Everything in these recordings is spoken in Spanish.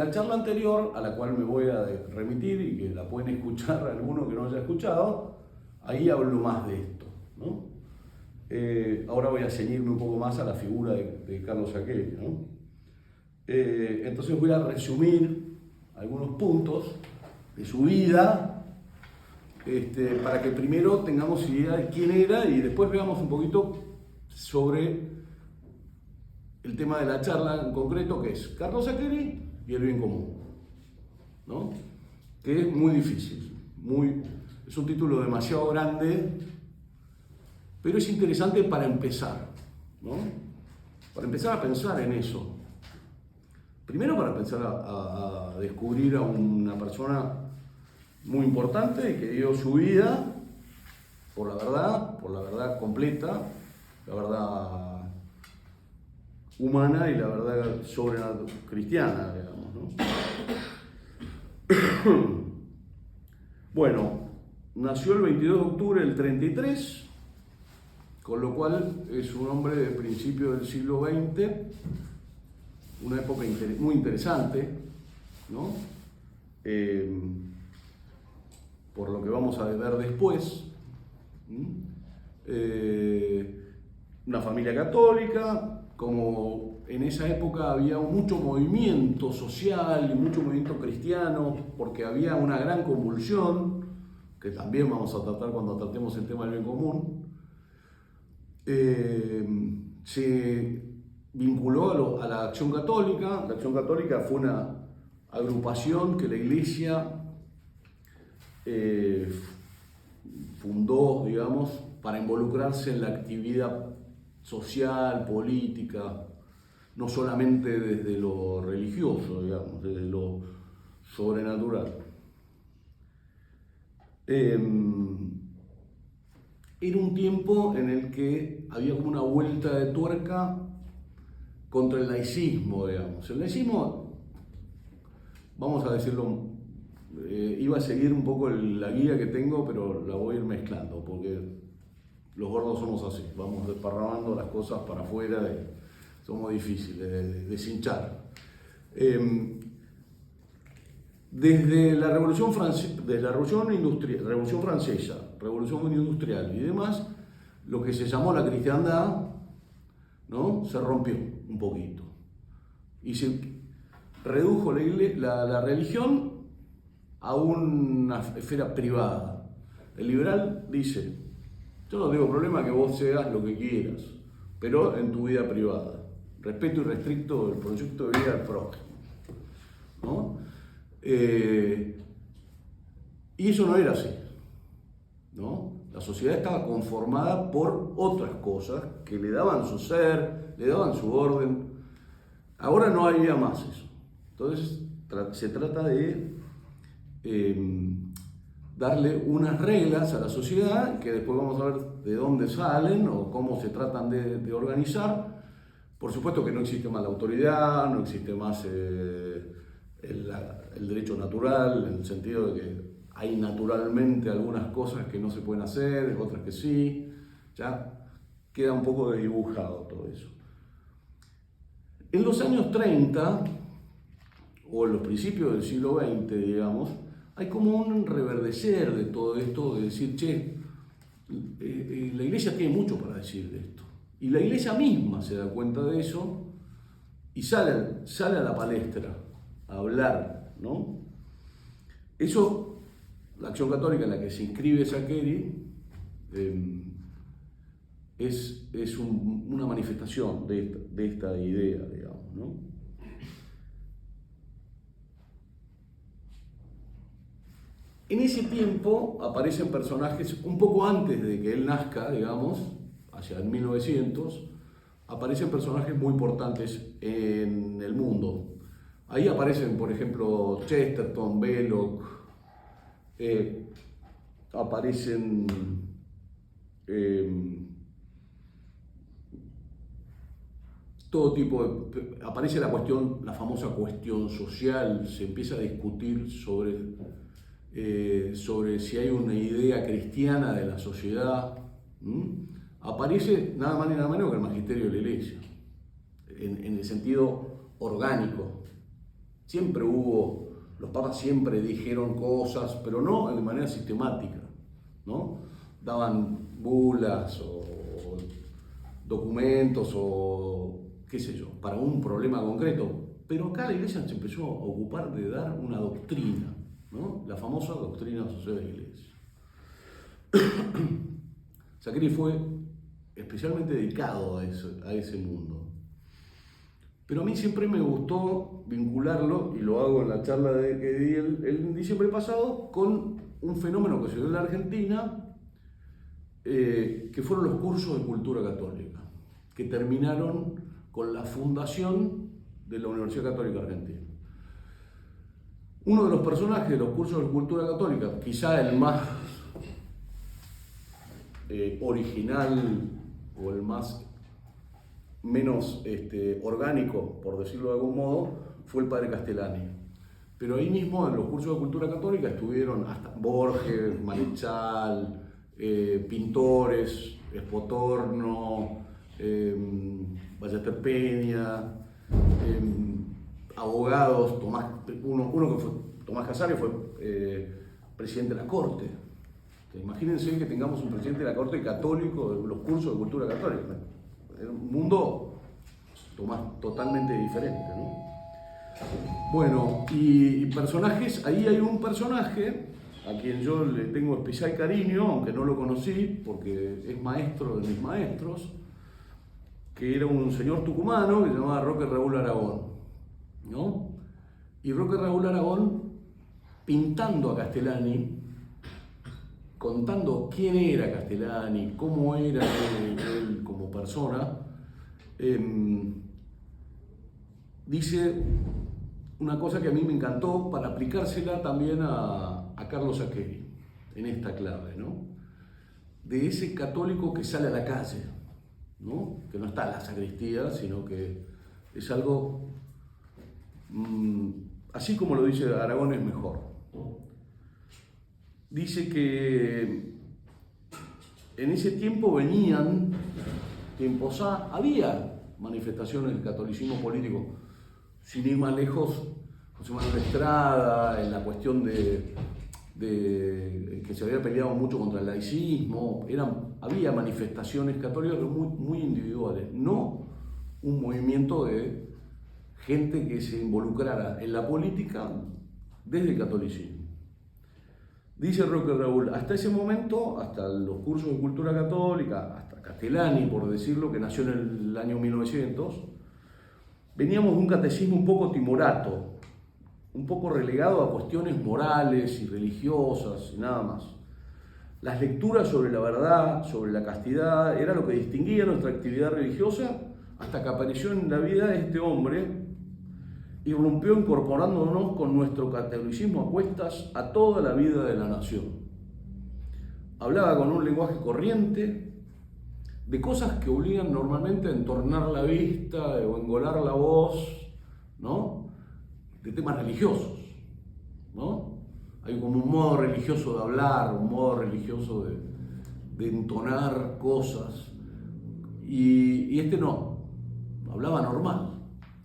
La charla anterior, a la cual me voy a remitir y que la pueden escuchar alguno que no haya escuchado, ahí hablo más de esto, ¿no? Ahora voy a ceñirme un poco más a la figura de Carlos Saccheri, ¿no? Entonces voy a resumir algunos puntos de su vida, para que primero tengamos idea de quién era y después veamos un poquito sobre el tema de la charla en concreto, que es Carlos Saccheri y el bien común, ¿no? Que es muy difícil, es un título demasiado grande, pero es interesante para empezar, ¿no? Para empezar a pensar en eso. Primero para empezar a descubrir a una persona muy importante que dio su vida por la verdad completa, la verdad humana y la verdad cristiana, digamos, ¿no? Bueno, nació el 22 de octubre del 33, con lo cual es un hombre de principio del siglo XX, una época muy interesante, ¿no? Por lo que vamos a ver después. Una familia católica, como en esa época había mucho movimiento social y mucho movimiento cristiano, porque había una gran convulsión, que también vamos a tratar cuando tratemos el tema del bien común. Se vinculó a la Acción Católica. La Acción Católica fue una agrupación que la Iglesia fundó, digamos, para involucrarse en la actividad social, política, no solamente desde lo religioso, digamos, desde lo sobrenatural. Era un tiempo en el que había como una vuelta de tuerca contra el laicismo, digamos. El laicismo, vamos a decirlo, iba a seguir un poco la guía que tengo, pero la voy a ir mezclando, porque los gordos somos así, vamos desparramando las cosas para afuera, somos difíciles de deshinchar. Desde la Revolución Francesa, Revolución Industrial y demás, lo que se llamó la cristiandad, ¿no?, se rompió un poquito y se redujo la religión a una esfera privada. El liberal dice: yo no tengo problema que vos seas lo que quieras, pero en tu vida privada. Respeto irrestricto el proyecto de vida del prójimo, ¿no? Y eso no era así, ¿no? La sociedad estaba conformada por otras cosas que le daban su ser, le daban su orden. Ahora no había más eso. Entonces se trata de darle unas reglas a la sociedad, que después vamos a ver de dónde salen o cómo se tratan de organizar. Por supuesto que no existe más la autoridad, no existe más el derecho natural, en el sentido de que hay naturalmente algunas cosas que no se pueden hacer, otras que sí. Ya queda un poco desdibujado todo eso. En los años 30, o en los principios del siglo XX, digamos, hay como un reverdecer de todo esto, de decir, che, la Iglesia tiene mucho para decir de esto. Y la Iglesia misma se da cuenta de eso y sale a la palestra a hablar, ¿no? Eso, la Acción Católica en la que se inscribe Saccheri, es una manifestación de esta idea, digamos, ¿no? En ese tiempo aparecen personajes, un poco antes de que él nazca, digamos, hacia el 1900, aparecen personajes muy importantes en el mundo. Ahí aparecen, por ejemplo, Chesterton, Belloc, aparecen todo tipo de... Aparece la famosa cuestión social, se empieza a discutir sobre si hay una idea cristiana de la sociedad. Aparece nada más ni nada menos que el magisterio de la Iglesia, en el sentido orgánico. Siempre hubo, los papas siempre dijeron cosas, pero no de manera sistemática, ¿no? Daban bulas o documentos o qué sé yo, para un problema concreto. Pero acá la Iglesia se empezó a ocupar de dar una doctrina, ¿no? La famosa doctrina social de la Iglesia. Saccheri fue especialmente dedicado a ese mundo. Pero a mí siempre me gustó vincularlo, y lo hago en la charla que di el diciembre pasado, con un fenómeno que se dio en la Argentina, que fueron los cursos de cultura católica, que terminaron con la fundación de la Universidad Católica Argentina. Uno de los personajes de los cursos de cultura católica, quizá el más original o el más menos orgánico, por decirlo de algún modo, fue el padre Castellani. Pero ahí mismo en los cursos de cultura católica estuvieron hasta Borges, Marichal, pintores, Espotorno, Ballester Peña, abogados, uno que fue Tomás Casares fue presidente de la Corte. Imagínense que tengamos un presidente de la Corte católico de los cursos de cultura católica. Era un mundo totalmente diferente, ¿no? Bueno, y personajes, ahí hay un personaje a quien yo le tengo especial cariño, aunque no lo conocí, porque es maestro de mis maestros, que era un señor tucumano que se llamaba Roque Raúl Aragón, ¿no? Y Roque Raúl Aragón, pintando a Castellani, contando quién era Castellani, cómo era él como persona, dice una cosa que a mí me encantó para aplicársela también a Carlos Saccheri, en esta clave, ¿no? De ese católico que sale a la calle, ¿no? Que no está en la sacristía, sino que es algo, así como lo dice Aragón, es mejor. Dice que en ese tiempo había manifestaciones del catolicismo político, sin ir más lejos, José Manuel Estrada, en la cuestión de que se había peleado mucho contra el laicismo, había manifestaciones católicas muy individuales, no un movimiento de gente que se involucrara en la política desde el catolicismo. Dice Roque Raúl, hasta ese momento, hasta los cursos de cultura católica, hasta Castellani, por decirlo, que nació en el año 1900, veníamos de un catecismo un poco timorato, un poco relegado a cuestiones morales y religiosas y nada más. Las lecturas sobre la verdad, sobre la castidad, era lo que distinguía nuestra actividad religiosa, hasta que apareció en la vida de este hombre, irrumpió incorporándonos con nuestro catolicismo a cuestas a toda la vida de la nación. Hablaba con un lenguaje corriente de cosas que obligan normalmente a entornar la vista o engolar la voz, ¿no? De temas religiosos, ¿no? Hay como un modo religioso de hablar, un modo religioso de entonar cosas, y este no, hablaba normal,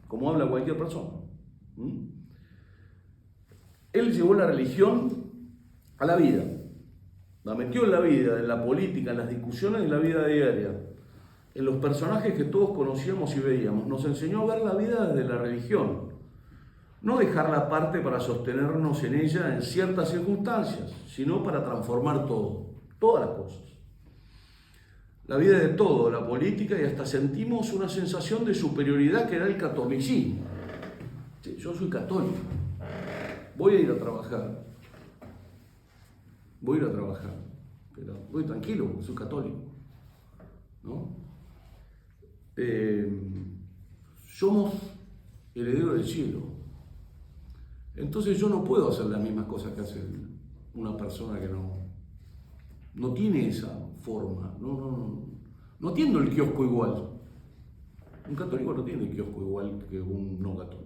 como habla cualquier persona. Él llevó la religión a la vida, la metió en la vida, en la política, en las discusiones de la vida diaria, en los personajes que todos conocíamos y veíamos. Nos enseñó a ver la vida desde la religión, no dejarla aparte para sostenernos en ella en ciertas circunstancias, sino para transformar todas las cosas. La vida de todo, la política, y hasta sentimos una sensación de superioridad que era el catolicismo. Yo soy católico, voy a ir a trabajar, pero voy tranquilo porque soy católico, ¿no? Somos herederos del cielo, entonces yo no puedo hacer las mismas cosas que hace una persona que no tiene esa forma, no tiene el kiosco igual. Un católico no tiene el kiosco igual que un no católico.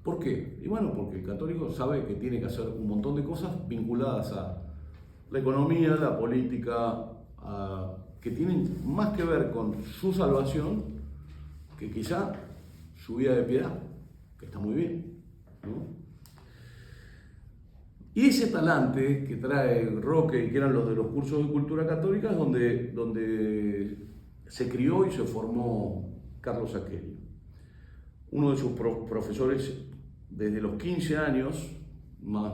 ¿Por qué? Y bueno, porque el católico sabe que tiene que hacer un montón de cosas vinculadas a la economía, la política, que tienen más que ver con su salvación que quizá su vida de piedad, que está muy bien, ¿no? Y ese talante que trae Roque y que eran los de los cursos de cultura católica es donde se crió y se formó Carlos Aquelio. Uno de sus profesores desde los 15 años, más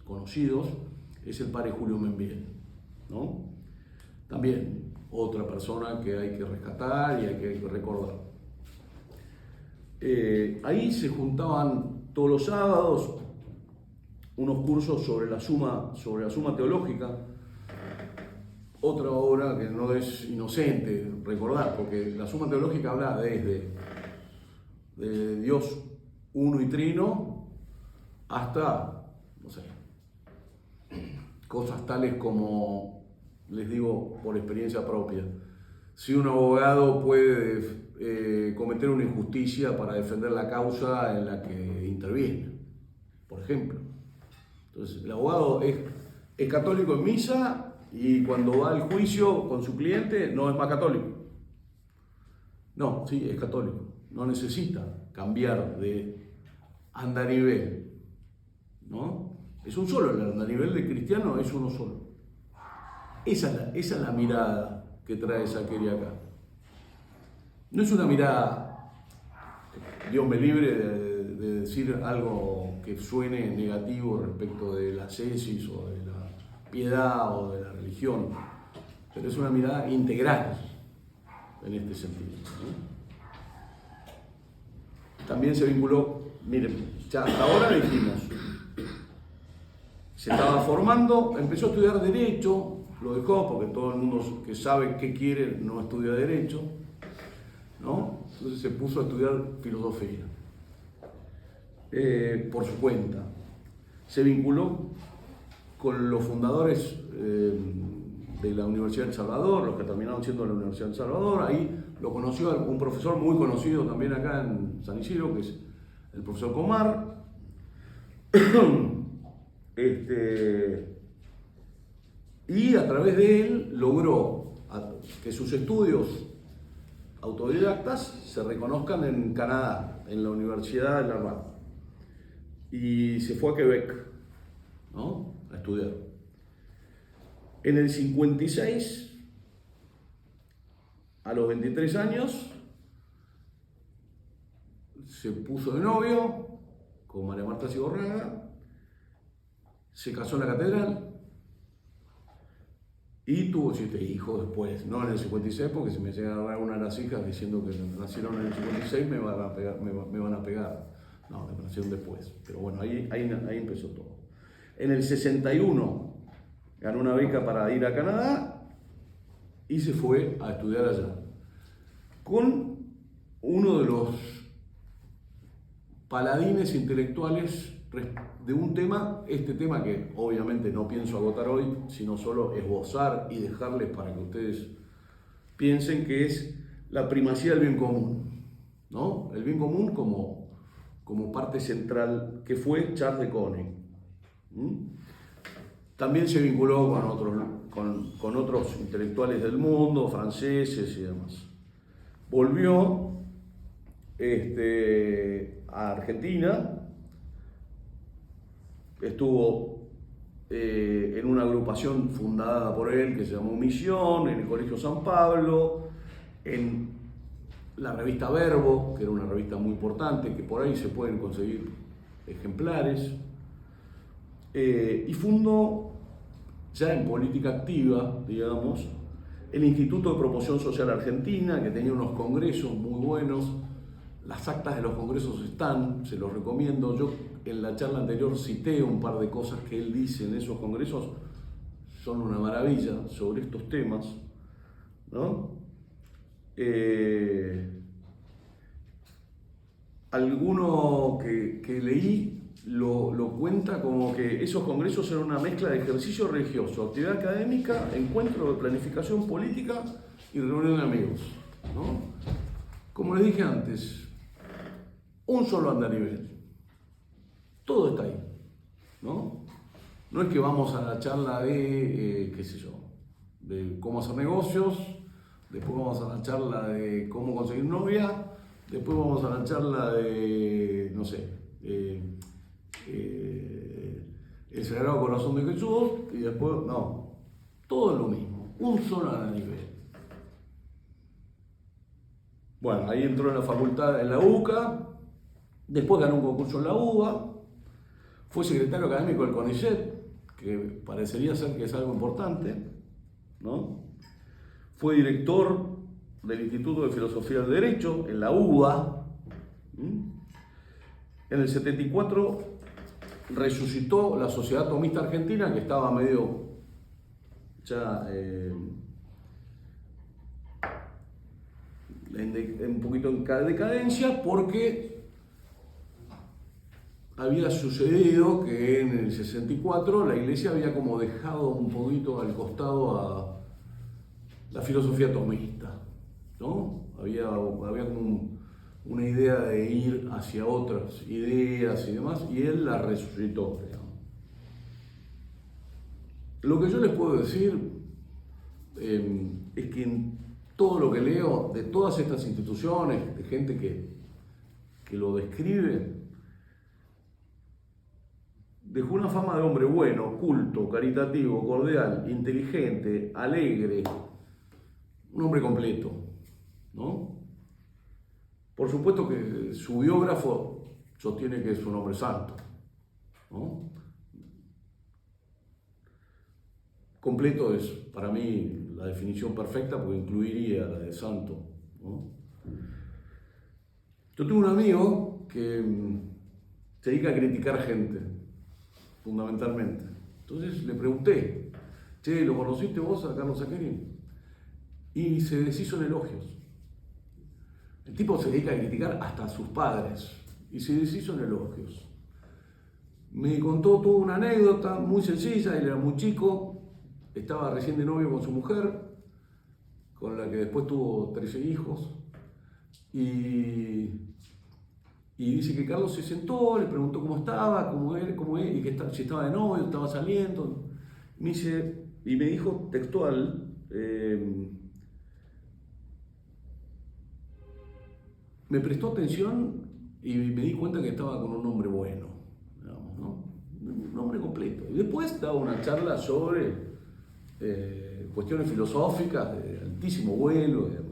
conocidos, es el padre Julio Membiel, ¿no? También otra persona que hay que rescatar y hay que recordar. Ahí se juntaban todos los sábados unos cursos sobre la suma teológica, otra obra que no es inocente recordar, porque la suma teológica habla de Dios uno y trino hasta, no sé, cosas tales como, les digo por experiencia propia, si un abogado puede cometer una injusticia para defender la causa en la que interviene, por ejemplo. Entonces, el abogado es católico en misa y cuando va al juicio con su cliente no es más católico. No, sí, es católico. No necesita cambiar de andarivel, ¿no? Es un solo, el andarivel de cristiano es uno solo. Esa es la mirada que trae Aquelio acá. No es una mirada, Dios me libre de decir algo que suene negativo respecto de la ascesis o de la piedad o de la religión, pero es una mirada integral en este sentido, ¿no? También se vinculó, miren, ya hasta ahora dijimos, se estaba formando, empezó a estudiar Derecho, lo dejó porque todo el mundo que sabe qué quiere no estudia Derecho, ¿no? Entonces se puso a estudiar Filosofía. Por su cuenta. Se vinculó con los fundadores de la Universidad del Salvador, los que terminaron siendo la Universidad del Salvador. Ahí lo conoció un profesor muy conocido también acá en San Isidro, que es el profesor Comar. Y a través de él logró que sus estudios autodidactas se reconozcan en Canadá, en la Universidad de Laval. Y se fue a Quebec, ¿no?, a estudiar. En el 56, a los 23 años, se puso de novio con María Marta Sigorraga, se casó en la catedral y tuvo 7 hijos después, no en el 56, porque si me llega a dar una de las hijas diciendo que nacieron en el 56 me van a pegar. No, nacieron después, pero bueno, ahí empezó todo. En el 61 ganó una beca para ir a Canadá y se fue a estudiar allá, con uno de los paladines intelectuales de un tema, este tema que obviamente no pienso agotar hoy, sino solo esbozar y dejarles para que ustedes piensen, que es la primacía del bien común, ¿no? El bien común como parte central, que fue Charles de Koning. También se vinculó con otros intelectuales del mundo, franceses y demás. Volvió a Argentina, estuvo en una agrupación fundada por él que se llamó Misión, en el Colegio San Pablo, en la revista Verbo, que era una revista muy importante, que por ahí se pueden conseguir ejemplares, y fundó, ya en política activa, digamos, el Instituto de Promoción Social Argentina, que tenía unos congresos muy buenos. Las actas de los congresos están, se los recomiendo. Yo en la charla anterior cité un par de cosas que él dice en esos congresos, son una maravilla sobre estos temas, ¿no? Alguno que leí lo cuenta como que esos congresos eran una mezcla de ejercicio religioso, actividad académica, encuentro de planificación política y reunión de amigos, ¿no? Como les dije antes, un solo andarivel, todo está ahí, ¿no? No es que vamos a la charla de, qué sé yo, de cómo hacer negocios, después vamos a la charla de cómo conseguir novia, después vamos a la charla de, no sé, el Sagrado Corazón de Jesús, y después, no, todo es lo mismo, un solo nivel. Bueno, ahí entró en la facultad, en la UCA, después ganó un concurso en la UBA, fue secretario académico del CONICET, que parecería ser que es algo importante, ¿no? Fue director del Instituto de Filosofía del Derecho en la UBA. En el 74 resucitó la Sociedad Tomista Argentina, que estaba medio ya un poquito en decadencia, porque había sucedido que en el 64 la Iglesia había como dejado un poquito al costado a la filosofía tomista, ¿no? Había como una idea de ir hacia otras ideas y demás, y él la resucitó, digamos. Lo que yo les puedo decir es que en todo lo que leo de todas estas instituciones, de gente que lo describe, dejó una fama de hombre bueno, culto, caritativo, cordial, inteligente, alegre, un hombre completo, ¿no? Por supuesto que su biógrafo sostiene que es un hombre santo, ¿no? Completo es, para mí, la definición perfecta, porque incluiría la de santo, ¿no? Yo tengo un amigo que se dedica a criticar gente, fundamentalmente. Entonces le pregunté, che, ¿lo conociste vos a Carlos Saccherini? Y se deshizo en elogios. El tipo se dedica a criticar hasta a sus padres y se deshizo en elogios. Me contó toda una anécdota muy sencilla. Él era muy chico, estaba recién de novio con su mujer, con la que después tuvo 13 hijos, y dice que Carlos se sentó, le preguntó cómo estaba, cómo él, y que si estaba de novio, estaba saliendo. Me dijo textual, me prestó atención y me di cuenta que estaba con un hombre bueno, digamos, ¿no? Un hombre completo. Y después daba una charla sobre cuestiones filosóficas de altísimo vuelo y demás.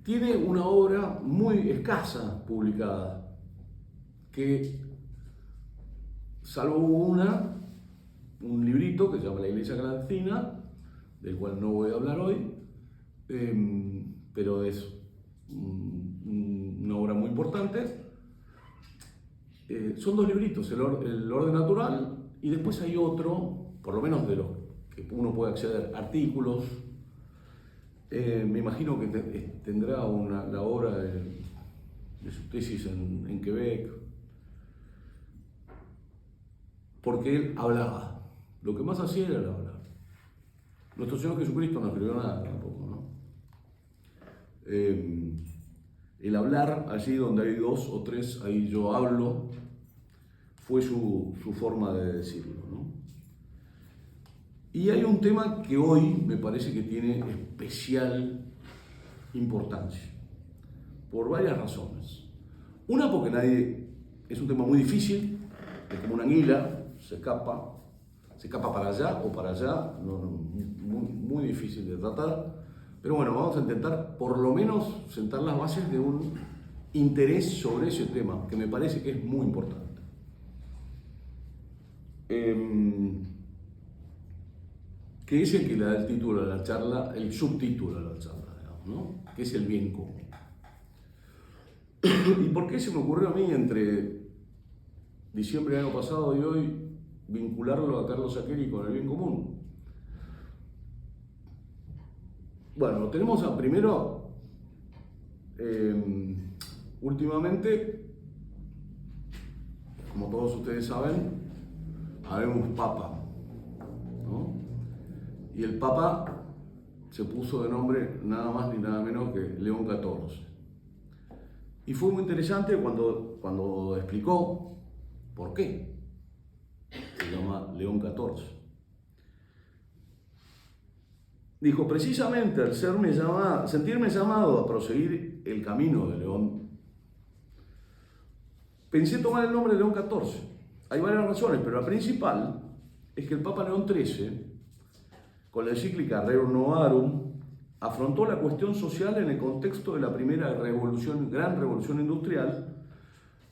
Tiene una obra muy escasa publicada, que salvo un librito que se llama La Iglesia Clandestina, del cual no voy a hablar hoy, pero es una obra muy importante. Son dos libritos, el orden natural, y después hay otro, por lo menos de los que uno puede acceder, artículos. Me imagino que tendrá la obra de su tesis en Quebec, porque él hablaba. Lo que más hacía era hablar. Nuestro Señor Jesucristo no escribió nada tampoco, ¿no? El hablar, allí donde hay dos o tres, ahí yo hablo, fue su forma de decirlo, ¿no? Y hay un tema que hoy me parece que tiene especial importancia, por varias razones. Una, porque es un tema muy difícil, es como una anguila, se escapa para allá o para allá, muy difícil de tratar, pero bueno, vamos a intentar por lo menos sentar las bases de un interés sobre ese tema, que me parece que es muy importante. Que es el que le da el título a la charla, el subtítulo a la charla, digamos, ¿no? Que es el bien común. ¿Y por qué se me ocurrió a mí entre diciembre del año pasado y hoy vincularlo a Carlos Saccherini con el bien común? Bueno, tenemos primero, últimamente, como todos ustedes saben, habemos Papa, ¿no? Y el Papa se puso de nombre nada más ni nada menos que León XIV. Y fue muy interesante cuando explicó por qué se llama León XIV. dijo, precisamente al sentirme llamado a proseguir el camino de León, pensé tomar el nombre de León XIV. Hay varias razones, pero la principal es que el Papa León XIII, con la encíclica Rerum Novarum, afrontó la cuestión social en el contexto de la primera gran revolución industrial,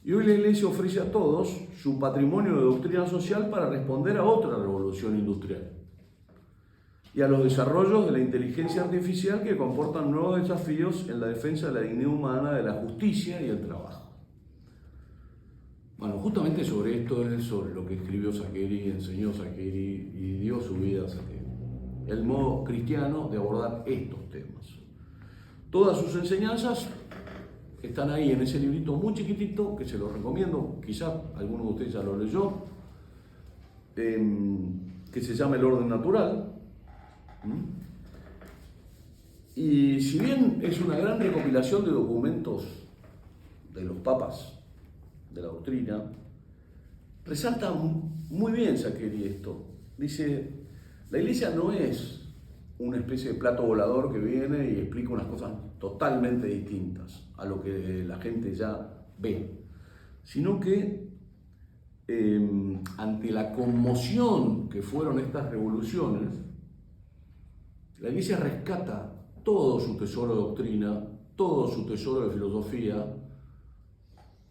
y hoy la Iglesia ofrece a todos su patrimonio de doctrina social para responder a otra revolución industrial y a los desarrollos de la inteligencia artificial que comportan nuevos desafíos en la defensa de la dignidad humana, de la justicia y el trabajo. Bueno, justamente sobre esto es sobre lo que escribió Saccheri, enseñó Saccheri y dio su vida a Saccheri. El modo cristiano de abordar estos temas. Todas sus enseñanzas están ahí en ese librito muy chiquitito, que se lo recomiendo, quizás alguno de ustedes ya lo leyó, que se llama El orden natural. Y si bien es una gran recopilación de documentos de los papas de la doctrina, resalta muy bien Saccheri esto. Dice, la Iglesia no es una especie de plato volador que viene y explica unas cosas totalmente distintas a lo que la gente ya ve, sino que ante la conmoción que fueron estas revoluciones, la Iglesia rescata todo su tesoro de doctrina, todo su tesoro de filosofía,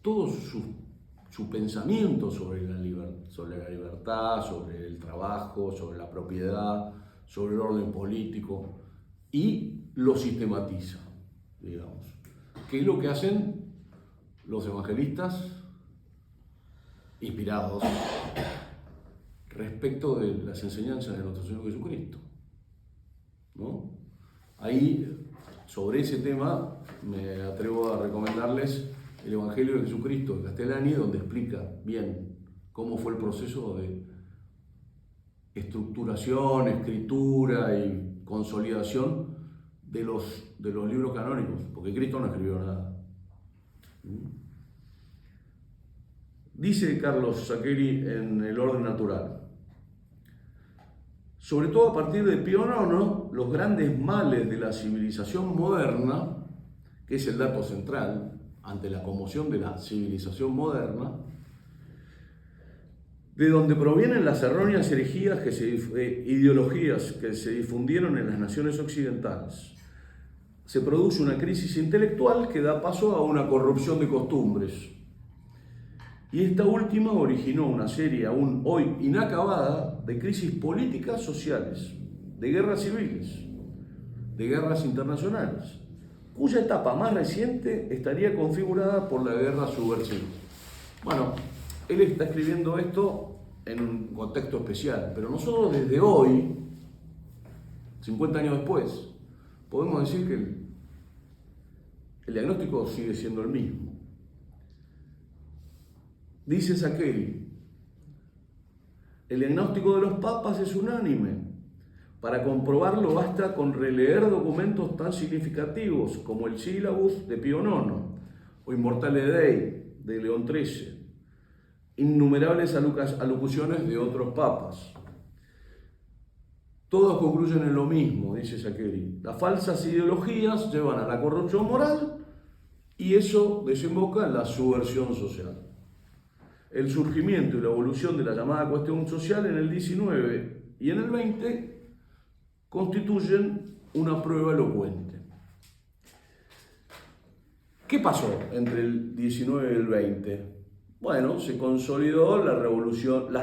todo su pensamiento sobre la libertad, sobre el trabajo, sobre la propiedad, sobre el orden político, y lo sistematiza, digamos. ¿Qué es lo que hacen los evangelistas inspirados respecto de las enseñanzas de nuestro Señor Jesucristo? ¿No? Ahí, sobre ese tema, me atrevo a recomendarles el Evangelio de Jesucristo de Castellani, donde explica bien cómo fue el proceso de estructuración, escritura y consolidación de los libros canónicos, porque Cristo no escribió nada. Dice Carlos Saccheri en El orden natural, sobre todo a partir de Pío IX, los grandes males de la civilización moderna, que es el dato central ante la conmoción de la civilización moderna, de donde provienen las erróneas herejías ideologías que se difundieron en las naciones occidentales. Se produce una crisis intelectual que da paso a una corrupción de costumbres. Y esta última originó una serie aún hoy inacabada de crisis políticas sociales, de guerras civiles, de guerras internacionales, cuya etapa más reciente estaría configurada por la guerra subversiva. Bueno, él está escribiendo esto en un contexto especial, pero nosotros desde hoy, 50 años después, podemos decir que el diagnóstico sigue siendo el mismo. Dice Saccheri, el diagnóstico de los papas es unánime. Para comprobarlo basta con releer documentos tan significativos como el Sílabus de Pío IX o Immortale Dei de León XIII, innumerables alocuciones de otros papas. Todos concluyen en lo mismo, dice Saccheri. Las falsas ideologías llevan a la corrupción moral y eso desemboca en la subversión social. El surgimiento y la evolución de la llamada cuestión social en el XIX y en el XX constituyen una prueba elocuente. ¿Qué pasó entre el XIX y el XX? Bueno, se consolidó las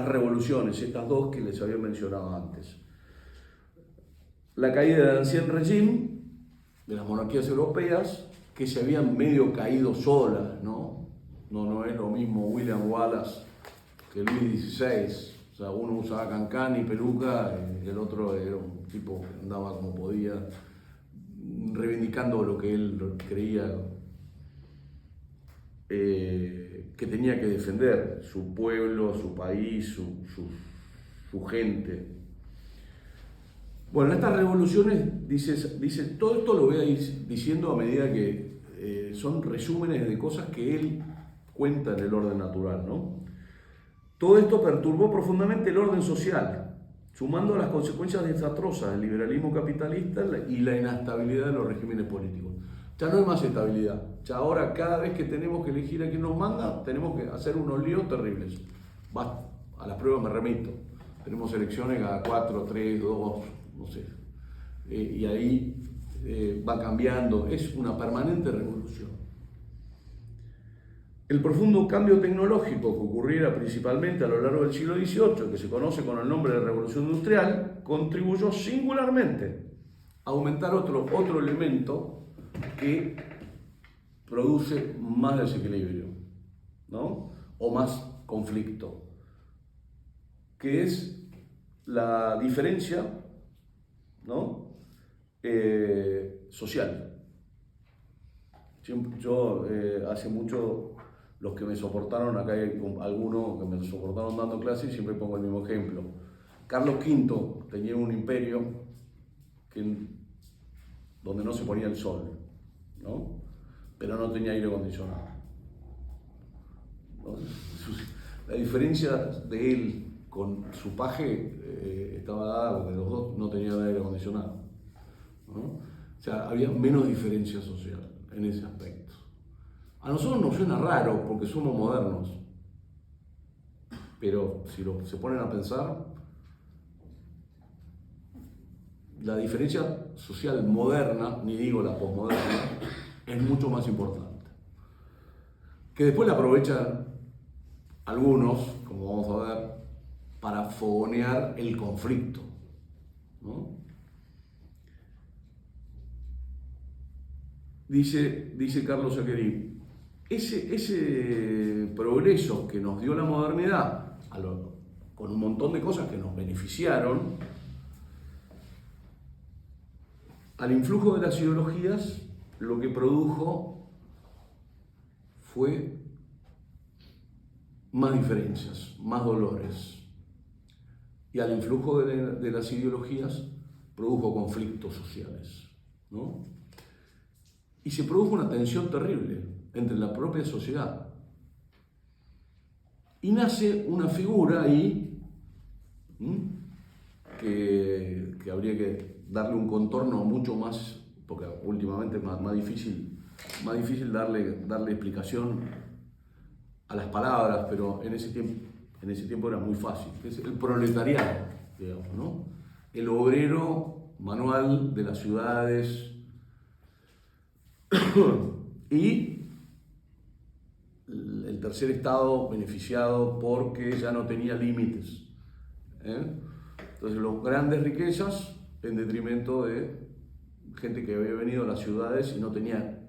revoluciones, estas dos que les había mencionado antes. La caída del Ancien Régime, de las monarquías europeas, que se habían medio caído solas, ¿no? No es lo mismo William Wallace que Luis XVI. O sea, uno usaba cancán y peluca, y el otro era un tipo que andaba como podía, reivindicando lo que él creía que tenía que defender, su pueblo, su país, su gente. Bueno, en estas revoluciones, dice, todo esto lo voy a ir diciendo a medida que son resúmenes de cosas que él cuenta en El orden natural, ¿no? Todo esto perturbó profundamente el orden social sumando a las consecuencias desastrosas del liberalismo capitalista y la inestabilidad de los regímenes políticos. Ya no hay más estabilidad. Ya ahora, cada vez que tenemos que elegir a quién nos manda, tenemos que hacer unos líos terribles. Basta, a las pruebas me remito. Tenemos elecciones cada 4, 3, 2, no sé. Y ahí va cambiando. Es una permanente revolución. El profundo cambio tecnológico que ocurriera principalmente a lo largo del siglo XVIII, que se conoce con el nombre de Revolución Industrial, contribuyó singularmente a aumentar otro elemento que produce más desequilibrio, ¿no? O más conflicto, que es la diferencia, ¿no? Social. Yo hace mucho, los que me soportaron, acá hay algunos que me soportaron dando clases y siempre pongo el mismo ejemplo. Carlos V tenía un imperio donde no se ponía el sol, ¿no? Pero no tenía aire acondicionado, ¿no? La diferencia de él con su paje estaba dada porque los dos no tenían aire acondicionado, ¿no? O sea, había menos diferencia social en ese aspecto. A nosotros nos suena raro porque somos modernos, pero si se ponen a pensar, la diferencia social moderna, ni digo la posmoderna, es mucho más importante. Que después la aprovechan algunos, como vamos a ver, para fogonear el conflicto, ¿no? Dice Carlos Aquerí, ese progreso que nos dio la modernidad, con un montón de cosas que nos beneficiaron, al influjo de las ideologías, lo que produjo fue más diferencias, más dolores. Y al influjo de las ideologías, produjo conflictos sociales, ¿no? Y se produjo una tensión terrible entre la propia sociedad. Y nace una figura ahí que habría que darle un contorno mucho más, porque últimamente es más difícil darle explicación a las palabras, pero en ese tiempo era muy fácil, que es el proletariado, digamos, ¿no? El obrero manual de las ciudades y el tercer estado beneficiado porque ya no tenía límites, ¿eh? Entonces, las grandes riquezas en detrimento de gente que había venido a las ciudades y no tenía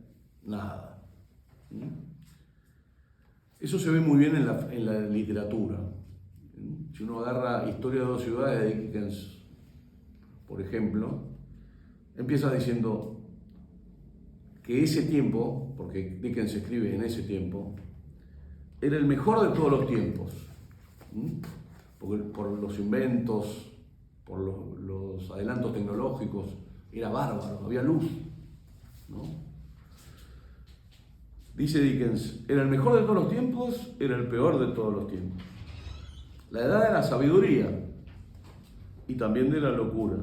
nada. Eso se ve muy bien en la literatura. Si uno agarra Historia de dos ciudades de Dickens, por ejemplo, empieza diciendo que ese tiempo, porque Dickens escribe en ese tiempo, era el mejor de todos los tiempos, por los inventos, por los adelantos tecnológicos, era bárbaro, había luz, ¿no? Dice Dickens, era el mejor de todos los tiempos, era el peor de todos los tiempos. La edad de la sabiduría y también de la locura.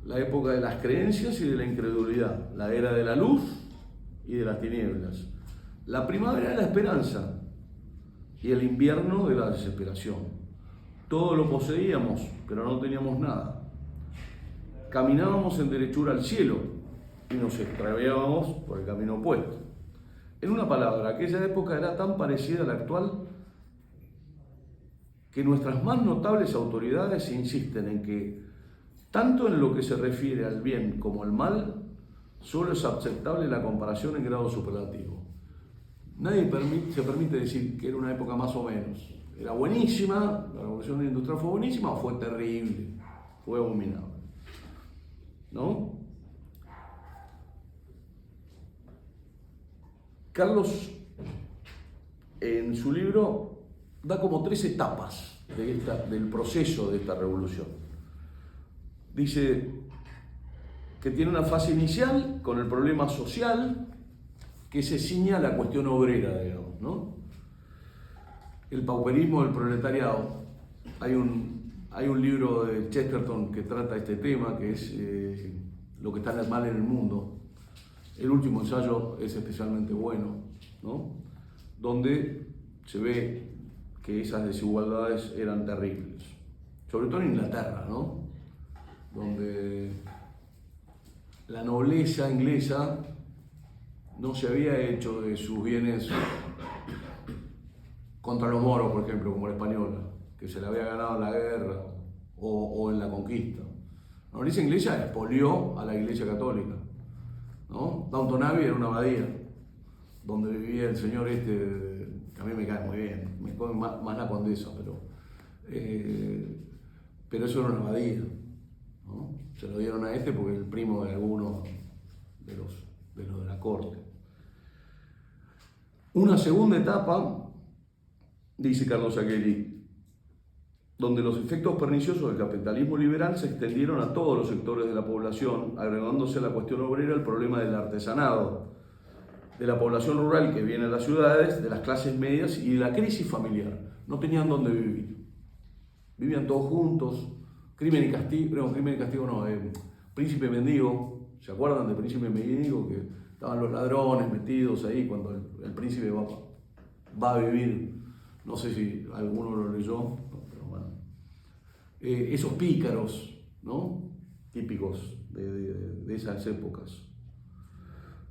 La época de las creencias y de la incredulidad. La era de la luz y de las tinieblas. La primavera de la esperanza y el invierno de la desesperación. Todo lo poseíamos, pero no teníamos nada. Caminábamos en derechura al cielo y nos extraviábamos por el camino opuesto. En una palabra, aquella época era tan parecida a la actual que nuestras más notables autoridades insisten en que, tanto en lo que se refiere al bien como al mal, solo es aceptable la comparación en grado superlativo. Nadie se permite decir que era una época más o menos. Era buenísima, la revolución industrial fue buenísima o fue terrible, fue abominable, ¿no? Carlos, en su libro, da como 3 etapas del proceso de esta revolución. Dice que tiene una fase inicial con el problema social que se ciña a la cuestión obrera, digamos, ¿no? El pauperismo del proletariado. Hay hay un libro de Chesterton que trata este tema, que es Lo que está mal en el mundo. El último ensayo es especialmente bueno, ¿no? Donde se ve que esas desigualdades eran terribles, sobre todo en Inglaterra, ¿no? Donde la nobleza inglesa no se había hecho de sus bienes contra los moros, por ejemplo, como la española, que se la había ganado en la guerra o en la conquista. La nobleza inglesa expolió a la Iglesia católica, ¿no? Downton Abbey era una abadía donde vivía el señor que a mí me cae muy bien, me come más la condesa, pero eso era una abadía, ¿no? Se lo dieron a porque es el primo de alguno de los de la corte. Una segunda etapa, dice Carlos Saccheri, donde los efectos perniciosos del capitalismo liberal se extendieron a todos los sectores de la población, agregándose a la cuestión obrera el problema del artesanado, de la población rural que viene a las ciudades, de las clases medias y de la crisis familiar. No tenían dónde vivir. Vivían todos juntos. Crimen y Castigo no, Príncipe Mendigo. ¿Se acuerdan de Príncipe Mendigo? Que estaban los ladrones metidos ahí cuando el príncipe va a vivir. No sé si alguno lo leyó, pero bueno. Esos pícaros, ¿no? Típicos de esas épocas.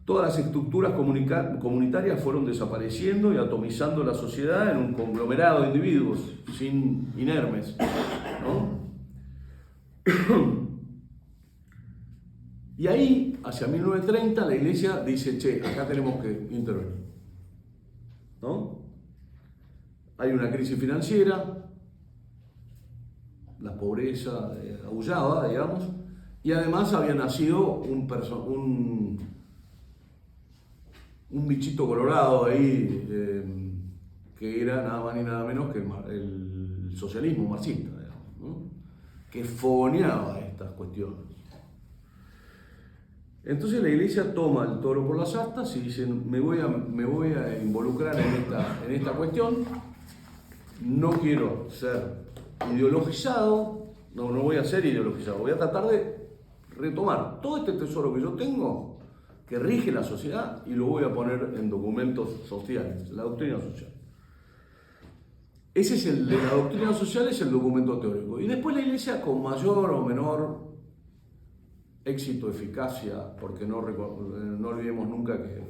Todas las estructuras comunitarias fueron desapareciendo y atomizando la sociedad en un conglomerado de individuos sin inermes, ¿no? Y ahí, hacia 1930, la Iglesia dice, che, acá tenemos que intervenir, ¿no? Hay una crisis financiera, la pobreza aullaba, digamos, y además había nacido un bichito colorado ahí, que era nada más ni nada menos que el socialismo marxista, digamos, ¿no? Que fogoneaba estas cuestiones. Entonces la Iglesia toma el toro por las astas y dice, me voy a involucrar en esta cuestión, no quiero ser ideologizado, no voy a ser ideologizado, voy a tratar de retomar todo este tesoro que yo tengo, que rige la sociedad, y lo voy a poner en documentos sociales, la doctrina social. Ese es la doctrina social, es el documento teórico. Y después la Iglesia, con mayor o menor éxito, eficacia, porque no olvidemos nunca que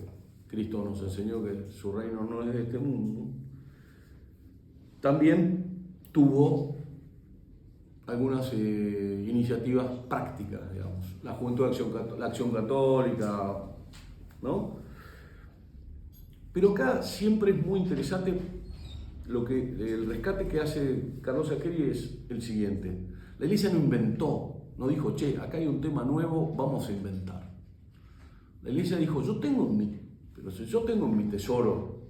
Cristo nos enseñó que su reino no es de este mundo, también tuvo algunas iniciativas prácticas, digamos. La Juventud de la Acción Católica, ¿no? Pero acá siempre es muy interesante el rescate que hace Carlos Saccheri es el siguiente. La Iglesia no inventó, no dijo, che, acá hay un tema nuevo, vamos a inventar. La Iglesia dijo, yo tengo en mi tesoro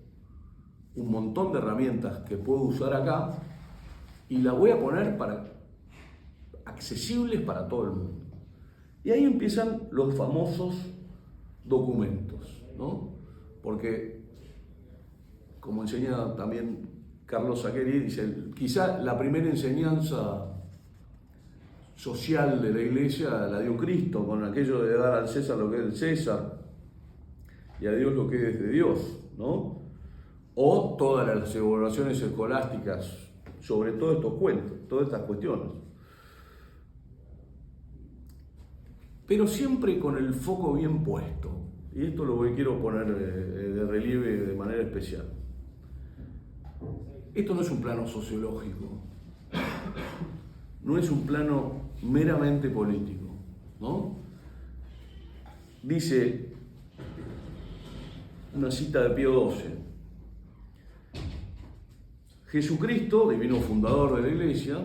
un montón de herramientas que puedo usar acá y las voy a poner accesibles para todo el mundo. Y ahí empiezan los famosos documentos, ¿no? Porque, como enseña también Carlos Saccheri, dice, quizá la primera enseñanza social de la Iglesia la dio Cristo, con aquello de dar al César lo que es del César y a Dios lo que es de Dios, ¿no? O todas las evaluaciones escolásticas sobre todos estos cuentos, todas estas cuestiones. Pero siempre con el foco bien puesto, y esto lo quiero poner de relieve de manera especial. Esto no es un plano sociológico, no es un plano meramente político, ¿no? Dice una cita de Pío XII: Jesucristo, divino fundador de la Iglesia,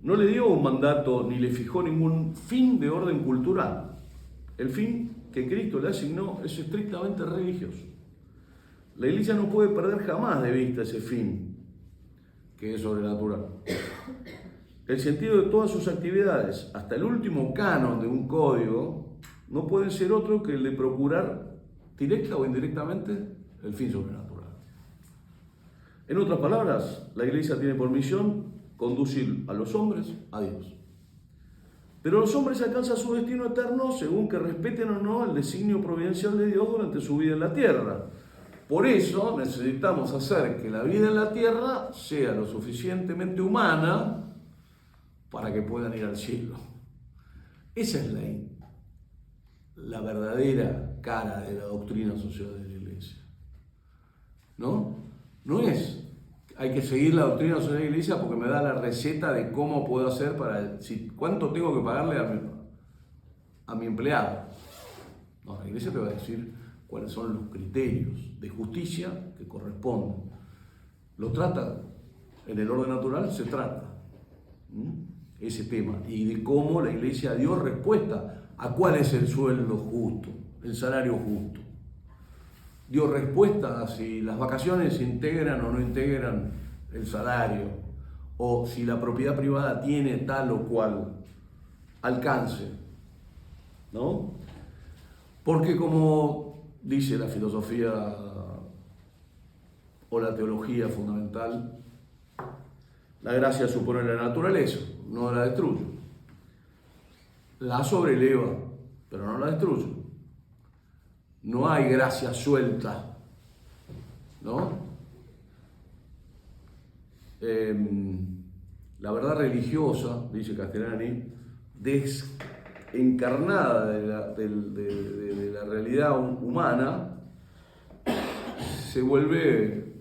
no le dio un mandato ni le fijó ningún fin de orden cultural. El fin que Cristo le asignó es estrictamente religioso. La Iglesia no puede perder jamás de vista ese fin, que es sobrenatural. El sentido de todas sus actividades, hasta el último canon de un código, no puede ser otro que el de procurar, directa o indirectamente, el fin sobrenatural. En otras palabras, la Iglesia tiene por misión conducir a los hombres a Dios. Pero los hombres alcanzan su destino eterno según que respeten o no el designio providencial de Dios durante su vida en la tierra. Por eso necesitamos hacer que la vida en la tierra sea lo suficientemente humana para que puedan ir al cielo. Esa es la verdadera cara de la doctrina social de la Iglesia. ¿No? No es, hay que seguir la doctrina social de la Iglesia porque me da la receta de cómo puedo hacer cuánto tengo que pagarle a mi empleado. No, la Iglesia te va a decir cuáles son los criterios de justicia que corresponden. Lo trata, en el orden natural se trata ese tema, y de cómo la Iglesia dio respuesta a cuál es el sueldo justo, el salario justo. Dio respuesta a si las vacaciones integran o no integran el salario, o si la propiedad privada tiene tal o cual alcance, ¿no? Porque como dice la filosofía o la teología fundamental, la gracia supone la naturaleza, no la destruye. La sobreleva, pero no la destruye. No hay gracia suelta, ¿no? La verdad religiosa, dice Castellani, desencarnada de la realidad humana, se vuelve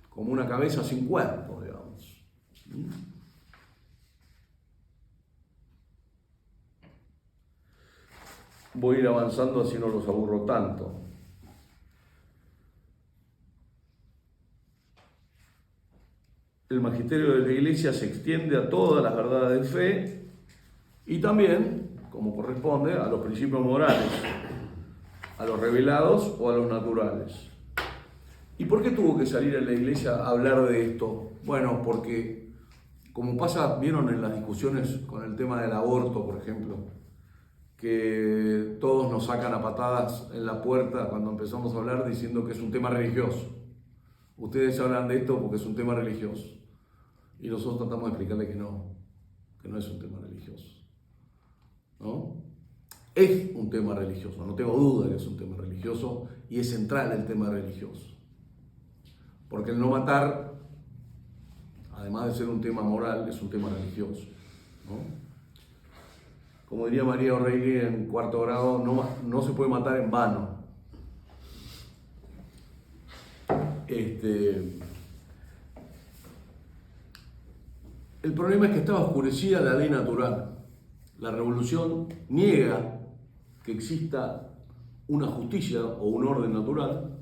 como una cabeza sin cuerpo, digamos. Voy a ir avanzando así no los aburro tanto. El magisterio de la Iglesia se extiende a todas las verdades de fe y también, como corresponde, a los principios morales, a los revelados o a los naturales. ¿Y por qué tuvo que salir en la Iglesia a hablar de esto? Bueno, porque, como pasa, vieron en las discusiones con el tema del aborto, por ejemplo, que todos nos sacan a patadas en la puerta cuando empezamos a hablar diciendo que es un tema religioso. Ustedes hablan de esto porque es un tema religioso. Y nosotros tratamos de explicarle que no es un tema religioso. ¿No? Es un tema religioso, no tengo duda de que es un tema religioso y es central el tema religioso. Porque el no matar, además de ser un tema moral, es un tema religioso, ¿no? Como diría María O'Reilly en cuarto grado, no se puede matar en vano. El problema es que estaba oscurecida la ley natural. La revolución niega que exista una justicia o un orden natural.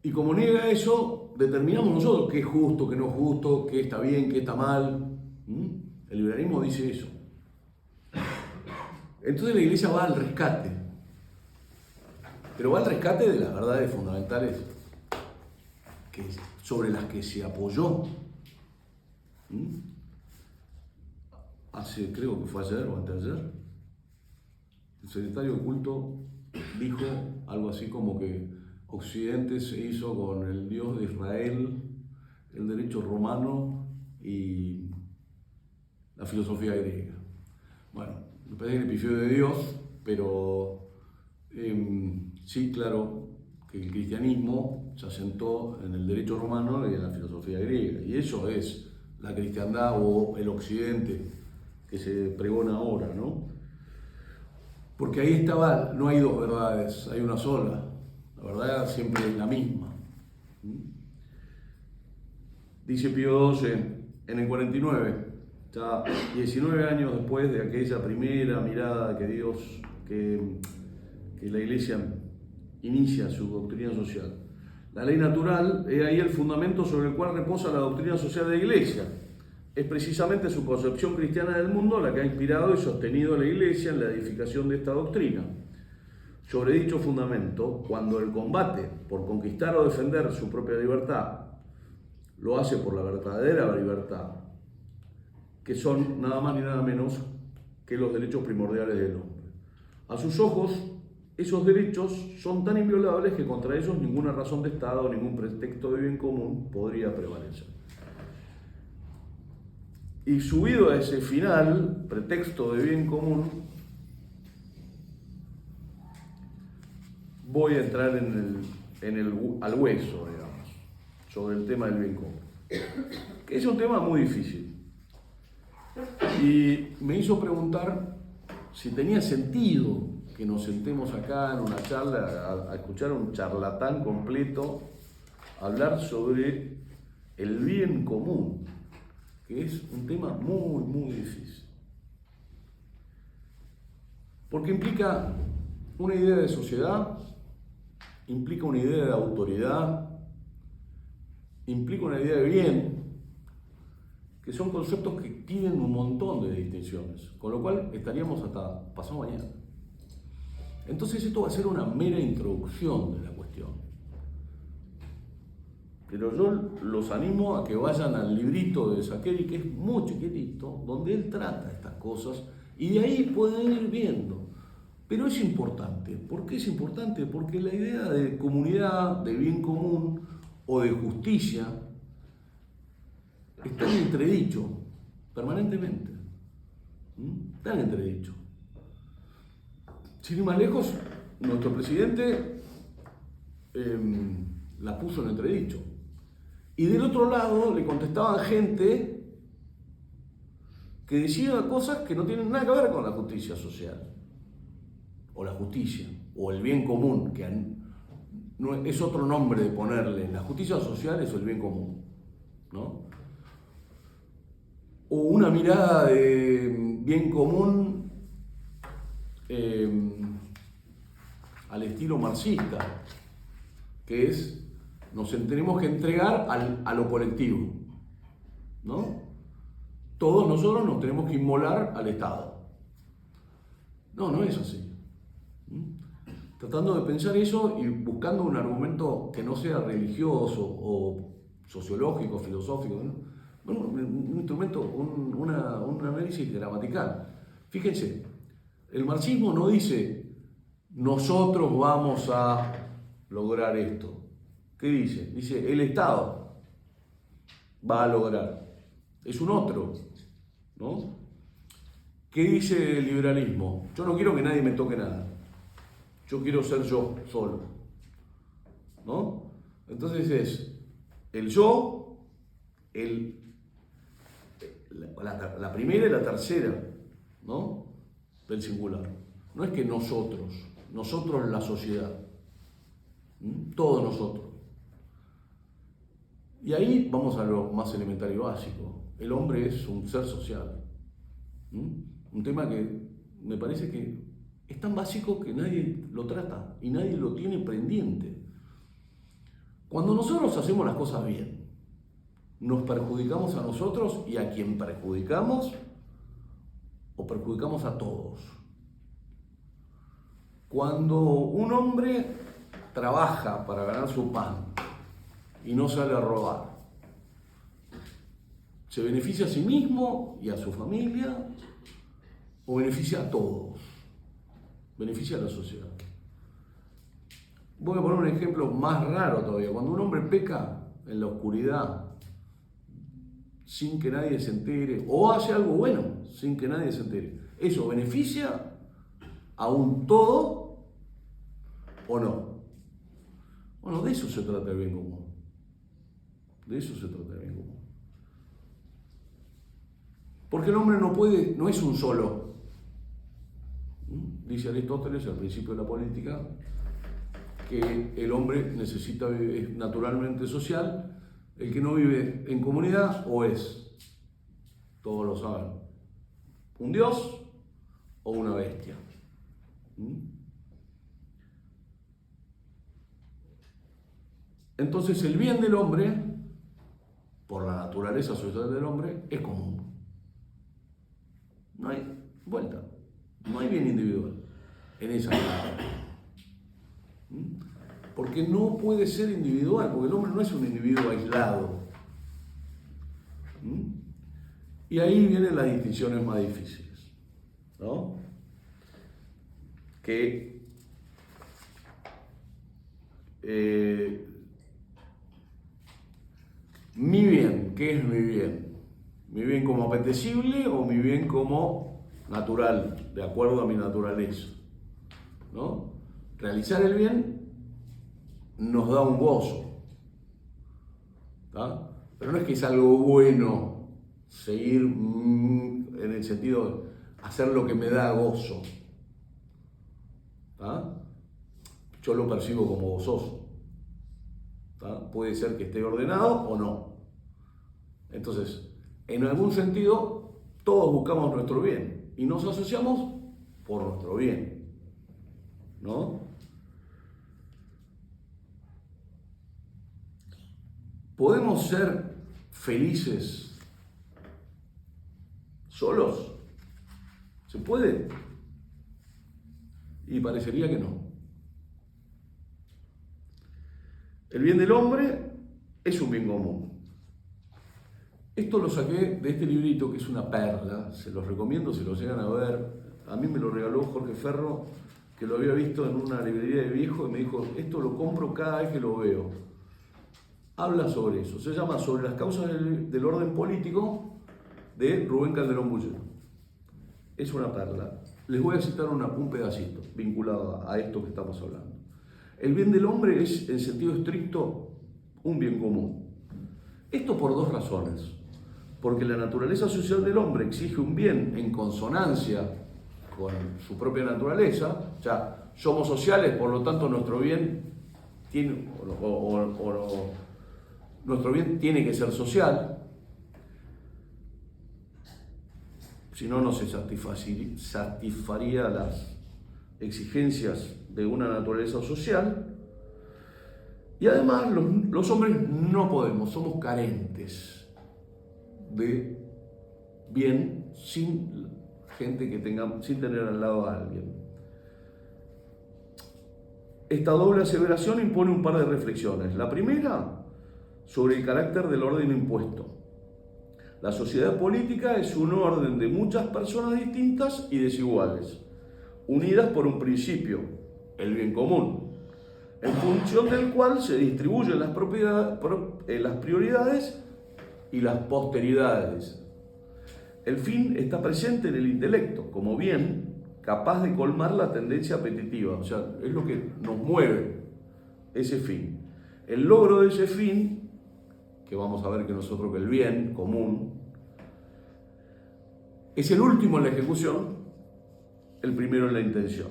Y como niega eso, determinamos nosotros qué es justo, qué no es justo, qué está bien, qué está mal. El liberalismo dice eso. Entonces la Iglesia va al rescate. Pero va al rescate de las verdades fundamentales sobre las que se apoyó. Creo que fue ayer o anteayer, el secretario de culto dijo algo así como que Occidente se hizo con el Dios de Israel, el derecho romano y la filosofía griega. Bueno, me parece que le pifió de Dios, pero sí, claro, que el cristianismo se asentó en el derecho romano y en la filosofía griega. Y eso es la cristiandad o el occidente que se pregona ahora, ¿no? Porque ahí estaba, no hay dos verdades, hay una sola. La verdad siempre es la misma. Dice Pío XII en el 49, ya 19 años después de aquella primera mirada que la Iglesia inicia su doctrina social. La ley natural es ahí el fundamento sobre el cual reposa la doctrina social de la Iglesia. Es precisamente su concepción cristiana del mundo la que ha inspirado y sostenido a la Iglesia en la edificación de esta doctrina. Sobre dicho fundamento, cuando el combate por conquistar o defender su propia libertad lo hace por la verdadera libertad, que son nada más ni nada menos que los derechos primordiales del hombre. A sus ojos, esos derechos son tan inviolables que contra ellos ninguna razón de Estado o ningún pretexto de bien común podría prevalecer. Y subido a ese final, pretexto de bien común, voy a entrar al hueso, digamos, sobre el tema del bien común, que es un tema muy difícil. Y me hizo preguntar si tenía sentido que nos sentemos acá en una charla a escuchar a un charlatán completo hablar sobre el bien común, que es un tema muy, muy difícil. Porque implica una idea de sociedad, implica una idea de autoridad, implica una idea de bien, que son conceptos que tienen un montón de distinciones, con lo cual estaríamos hasta pasado mañana. Entonces esto va a ser una mera introducción de la cuestión. Pero yo los animo a que vayan al librito de Saccheri, que es muy chiquitito, donde él trata estas cosas, y de ahí pueden ir viendo. Pero es importante. ¿Por qué es importante? Porque la idea de comunidad, de bien común o de justicia está en entredicho permanentemente. Está en entredicho. Sin ir más lejos, nuestro presidente la puso en entredicho. Y del otro lado le contestaban gente que decía cosas que no tienen nada que ver con la justicia social, o la justicia, o el bien común, que no es otro nombre de ponerle. La justicia social es el bien común, ¿no? O una mirada de bien común al estilo marxista, que es nos tenemos que entregar a lo colectivo, ¿no? Todos nosotros nos tenemos que inmolar al Estado. No, no es así. Tratando de pensar eso y buscando un argumento que no sea religioso o sociológico, filosófico, ¿no? Un instrumento, un análisis gramatical. Fíjense, el marxismo no dice nosotros vamos a lograr esto. ¿Qué dice? Dice el Estado va a lograr. Es un otro, ¿no? ¿Qué dice el liberalismo? Yo no quiero que nadie me toque nada. Yo quiero ser yo solo, ¿no? Entonces es el yo, la primera y la tercera, ¿no? Del singular. No es que nosotros la sociedad, todos nosotros. Y ahí vamos a lo más elementario y básico. El hombre es un ser social. Un tema que me parece que es tan básico que nadie lo trata y nadie lo tiene pendiente. Cuando nosotros hacemos las cosas bien, nos perjudicamos a nosotros y a quien perjudicamos, o perjudicamos a todos. Cuando un hombre trabaja para ganar su pan y no sale a robar, ¿se beneficia a sí mismo y a su familia o beneficia a todos? Beneficia a la sociedad. Voy a poner un ejemplo más raro todavía. Cuando un hombre peca en la oscuridad sin que nadie se entere, o hace algo bueno sin que nadie se entere, ¿eso beneficia a un todo o no? Bueno, de eso se trata el bien común. De eso se trata el bien común. Porque el hombre no es un solo. Dice Aristóteles al principio de la política que el hombre necesita vivir, es naturalmente social. El que no vive en comunidad o es, todos lo saben, un dios o una bestia. Entonces el bien del hombre, por la naturaleza social del hombre, es común. No hay vuelta, no hay bien individual en esa palabra. Porque no puede ser individual, porque el hombre no es un individuo aislado. Y ahí vienen las distinciones más difíciles, ¿no? Que mi bien, ¿qué es mi bien? ¿Mi bien como apetecible o mi bien como natural, de acuerdo a mi naturaleza? ¿No? Realizar el bien nos da un gozo, ¿tá? Pero no es que es algo bueno seguir en el sentido de hacer lo que me da gozo, ¿tá? Yo lo percibo como gozoso, ¿tá? Puede ser que esté ordenado o no. Entonces, en algún sentido, todos buscamos nuestro bien y nos asociamos por nuestro bien, ¿no? ¿Podemos ser felices solos? ¿Se puede? Y parecería que no. El bien del hombre es un bien común. Esto lo saqué de este librito que es una perla, se los recomiendo, si lo llegan a ver. A mí me lo regaló Jorge Ferro, que lo había visto en una librería de viejo y me dijo, esto lo compro cada vez que lo veo. Habla sobre eso, se llama Sobre las causas del orden político, de Rubén Calderón Bullero. Es una perla. Les voy a citar un pedacito vinculado a esto que estamos hablando. El bien del hombre es, en sentido estricto, un bien común. Esto por dos razones. Porque la naturaleza social del hombre exige un bien en consonancia con su propia naturaleza. O sea, somos sociales, por lo tanto nuestro bien tiene, nuestro bien tiene que ser social. Si no, no se satisfaría las exigencias de una naturaleza social. Y además los hombres no podemos, somos carentes de bien sin gente que sin tener al lado a alguien. Esta doble aseveración impone un par de reflexiones. La primera, sobre el carácter del orden impuesto. La sociedad política es un orden de muchas personas distintas y desiguales, unidas por un principio, el bien común, en función del cual se distribuyen las prioridades y las posteridades. El fin está presente en el intelecto, como bien capaz de colmar la tendencia apetitiva, o sea, es lo que nos mueve, ese fin. El logro de ese fin, que vamos a ver que nosotros que el bien común, es el último en la ejecución, el primero en la intención,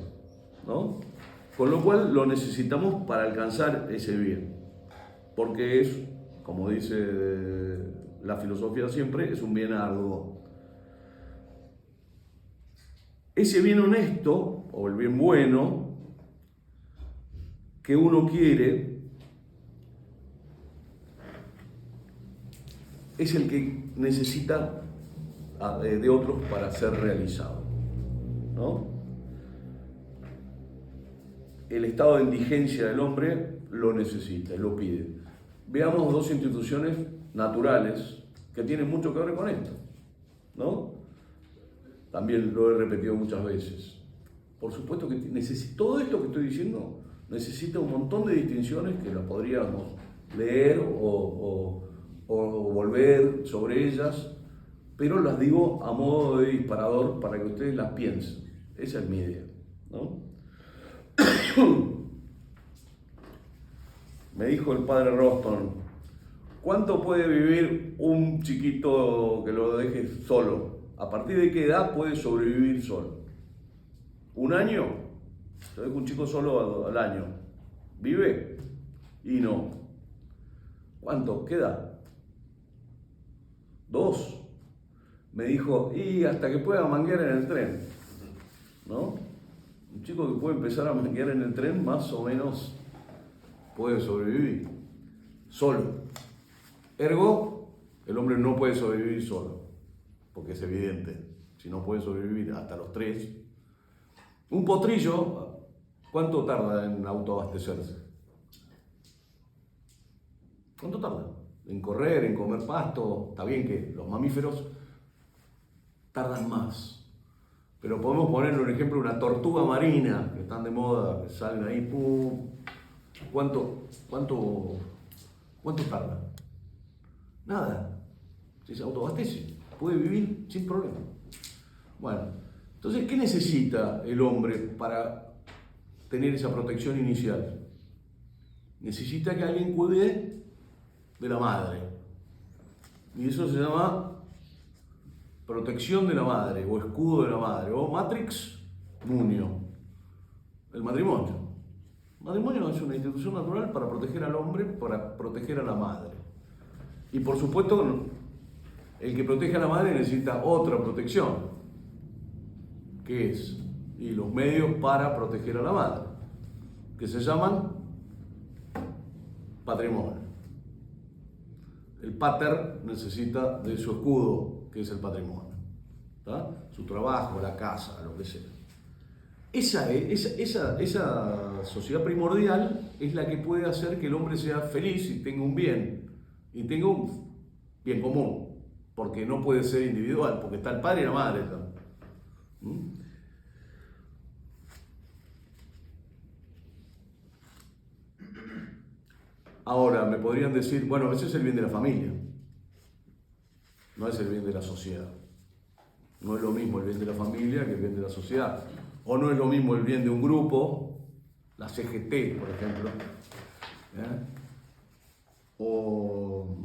¿no? Con lo cual lo necesitamos para alcanzar ese bien, porque es, como dice la filosofía siempre, es un bien arduo. Ese bien honesto, o el bien bueno, que uno quiere, es el que necesita de otros para ser realizado, ¿no? El estado de indigencia del hombre lo necesita, lo pide. Veamos dos instituciones naturales que tienen mucho que ver con esto, ¿no? También lo he repetido muchas veces. Por supuesto que todo esto que estoy diciendo necesita un montón de distinciones que las podríamos leer o volver sobre ellas, pero las digo a modo de disparador para que ustedes las piensen. Esa es mi idea, ¿no? Me dijo el padre Roston, ¿cuánto puede vivir un chiquito que lo deje solo? ¿A partir de qué edad puede sobrevivir solo? ¿Un año? Te dejo un chico solo al año. ¿Vive? Y no. ¿Cuánto? ¿Qué edad? 2. Me dijo, y hasta que pueda manguear en el tren, ¿no? Un chico que puede empezar a manguear en el tren más o menos puede sobrevivir solo. Ergo, el hombre no puede sobrevivir solo, porque es evidente, si no puede sobrevivir hasta los 3. Un potrillo, ¿cuánto tarda en autoabastecerse? ¿Cuánto tarda? En correr, en comer pasto. Está bien que los mamíferos tardan más. Pero podemos ponerle un ejemplo, una tortuga marina, que están de moda, que salen ahí, ¡pum! ¿Cuánto tarda? Nada. Si se autoabastece. puede vivir sin problema. Bueno, entonces, ¿qué necesita el hombre para tener esa protección inicial? Necesita que alguien cuide de la madre. Y eso se llama protección de la madre, o escudo de la madre, o matrix munio, el matrimonio. El matrimonio es una institución natural para proteger al hombre, para proteger a la madre. Y por supuesto, el que protege a la madre necesita otra protección, que es, y los medios para proteger a la madre, que se llaman patrimonio. El pater necesita de su escudo, que es el patrimonio, ¿tá? Su trabajo, la casa, lo que sea. Esa sociedad primordial es la que puede hacer que el hombre sea feliz y tenga un bien, y tenga un bien común, porque no puede ser individual, porque está el padre y la madre. ¿Mm? Ahora, me podrían decir, bueno, ese es el bien de la familia, no es el bien de la sociedad. No es lo mismo el bien de la familia que el bien de la sociedad. O no es lo mismo el bien de un grupo, la CGT, por ejemplo, o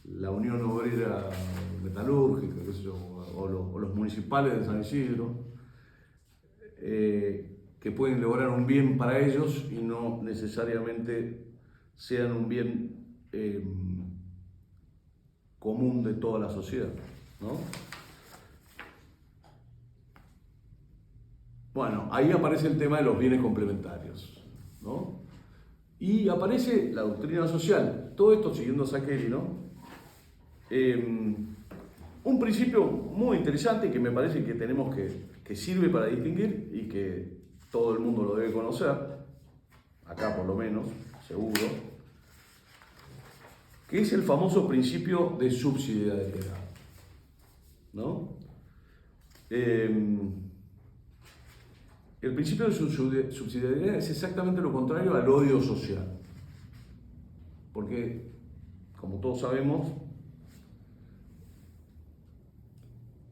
la Unión Obrera Metalúrgica, qué sé yo, o los municipales de San Isidro, que pueden lograr un bien para ellos y no necesariamente sean un bien común de toda la sociedad, ¿no? Bueno, ahí aparece el tema de los bienes complementarios, ¿no? Y aparece la doctrina social, todo esto siguiendo a Sakeli, ¿no? Un principio muy interesante que me parece que tenemos que sirve para distinguir y que todo el mundo lo debe conocer, acá por lo menos, seguro, que es el famoso principio de subsidiariedad, ¿no? El principio de subsidiariedad es exactamente lo contrario al odio social, porque, como todos sabemos,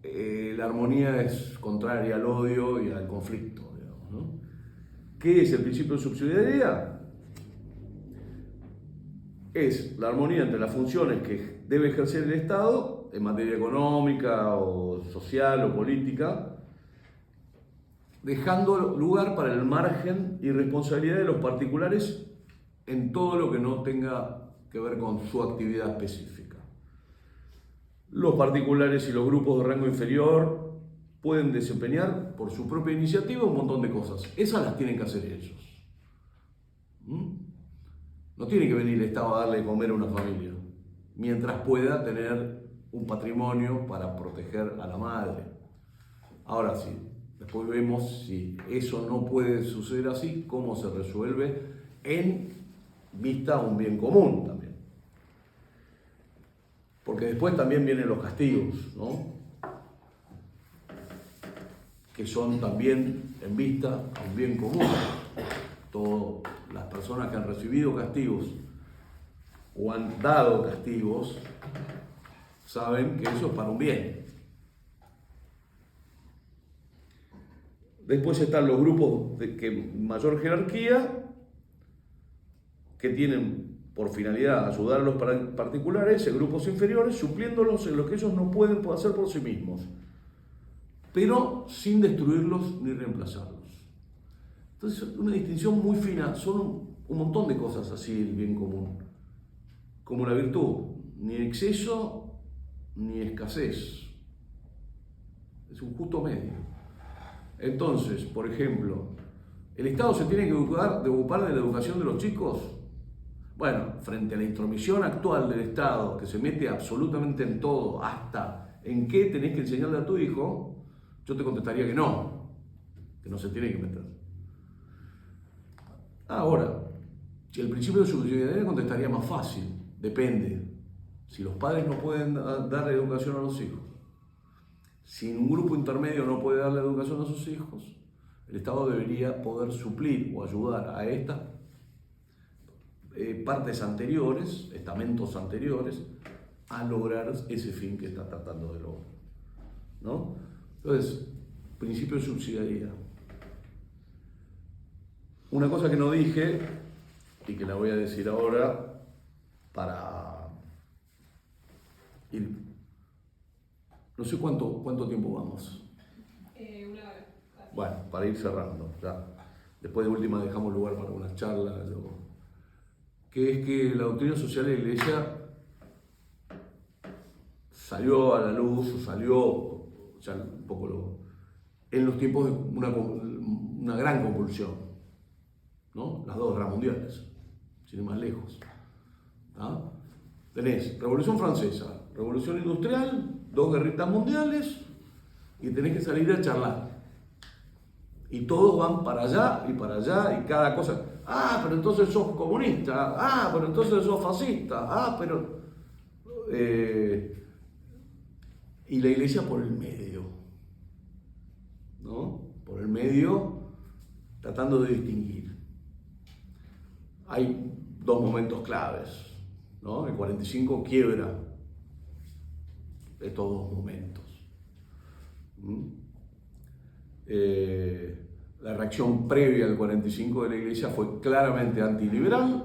la armonía es contraria al odio y al conflicto, digamos, ¿no? ¿Qué es el principio de subsidiariedad? Es la armonía entre las funciones que debe ejercer el Estado en materia económica o social o política, dejando lugar para el margen y responsabilidad de los particulares en todo lo que no tenga que ver con su actividad específica. Los particulares y los grupos de rango inferior pueden desempeñar por su propia iniciativa un montón de cosas. Esas las tienen que hacer ellos. No tiene que venir el Estado a darle de comer a una familia, mientras pueda tener un patrimonio para proteger a la madre. Ahora sí. Después vemos si eso no puede suceder así, cómo se resuelve en vista a un bien común también. Porque después también vienen los castigos, ¿no? Que son también en vista a un bien común. Todas las personas que han recibido castigos o han dado castigos saben que eso es para un bien. Después están los grupos de mayor jerarquía, que tienen por finalidad ayudar a los particulares, en grupos inferiores, supliéndolos en lo que ellos no pueden hacer por sí mismos, pero sin destruirlos ni reemplazarlos. Entonces, una distinción muy fina, son un montón de cosas así el bien común, como la virtud, ni exceso ni escasez, es un justo medio. Entonces, por ejemplo, ¿el Estado se tiene que ocupar de la educación de los chicos? Bueno, frente a la intromisión actual del Estado, que se mete absolutamente en todo, hasta en qué tenés que enseñarle a tu hijo, yo te contestaría que no se tiene que meter. Ahora, si el principio de subsidiariedad contestaría más fácil, depende. Si los padres no pueden dar educación a los hijos, si un grupo intermedio no puede darle educación a sus hijos, el Estado debería poder suplir o ayudar a estas partes anteriores, estamentos anteriores, a lograr ese fin que está tratando de lograr, ¿no? Entonces, principio de subsidiariedad. Una cosa que no dije y que la voy a decir ahora para ir. No sé cuánto tiempo vamos. Una hora. Casi. Bueno, para ir cerrando. Ya. Después de última dejamos lugar para unas charlas. Que es que la doctrina social de la Iglesia salió a la luz, o salió ya un poco en los tiempos de una gran convulsión, ¿no? Las dos guerras mundiales, sin ir más lejos. ¿Ah? Tenés Revolución Francesa, Revolución Industrial, dos guerritas mundiales y tenés que salir a charlar. Y todos van para allá y cada cosa. Ah, pero entonces sos comunista. Ah, pero entonces sos fascista. Ah, pero... y la Iglesia por el medio, ¿no? Por el medio, tratando de distinguir. Hay dos momentos claves, ¿no? El 45 quiebra estos dos momentos. La reacción previa al 45 de la Iglesia fue claramente antiliberal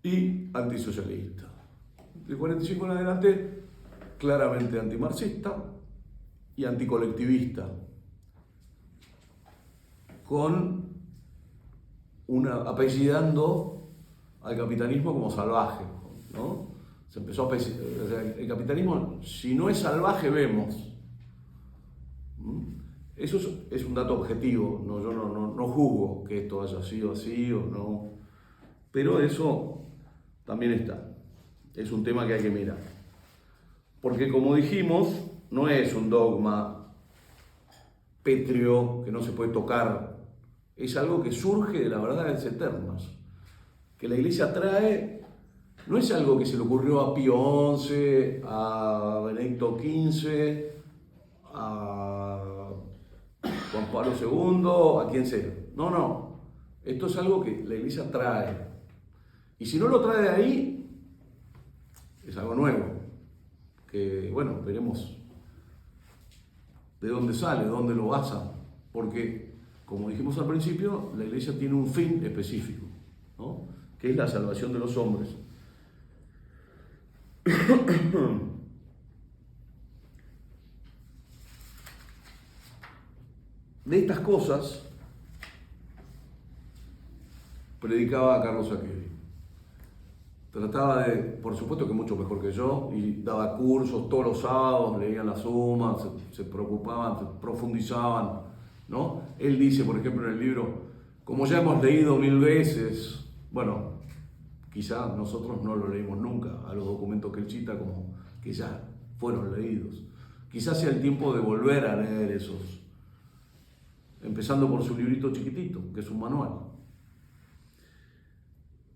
y antisocialista. Del 45 en adelante, claramente antimarxista y anticolectivista, apellidando al capitalismo como salvaje, ¿no? Se empezó a el capitalismo, si no es salvaje, vemos. Eso es un dato objetivo, ¿no? Yo no juzgo que esto haya sido así o no, pero eso también está. Es un tema que hay que mirar. Porque como dijimos, no es un dogma pétreo que no se puede tocar, es algo que surge de las verdades eternas, que la Iglesia trae. No es algo que se le ocurrió a Pío XI, a Benedicto XV, a Juan Pablo II, a quien sea. No. Esto es algo que la Iglesia trae. Y si no lo trae de ahí, es algo nuevo. Que, bueno, veremos de dónde sale, de dónde lo basan. Porque, como dijimos al principio, la Iglesia tiene un fin específico, ¿no? Que es la salvación de los hombres. De estas cosas predicaba Carlos Saquetti. Trataba de, por supuesto que mucho mejor que yo, y daba cursos todos los sábados, leían las sumas, se preocupaban, se profundizaban, ¿no? Él dice, por ejemplo, en el libro, como ya hemos leído 1000 veces, bueno, quizá nosotros no lo leímos nunca, a los documentos que él cita como que ya fueron leídos. Quizás sea el tiempo de volver a leer esos, empezando por su librito chiquitito, que es un manual.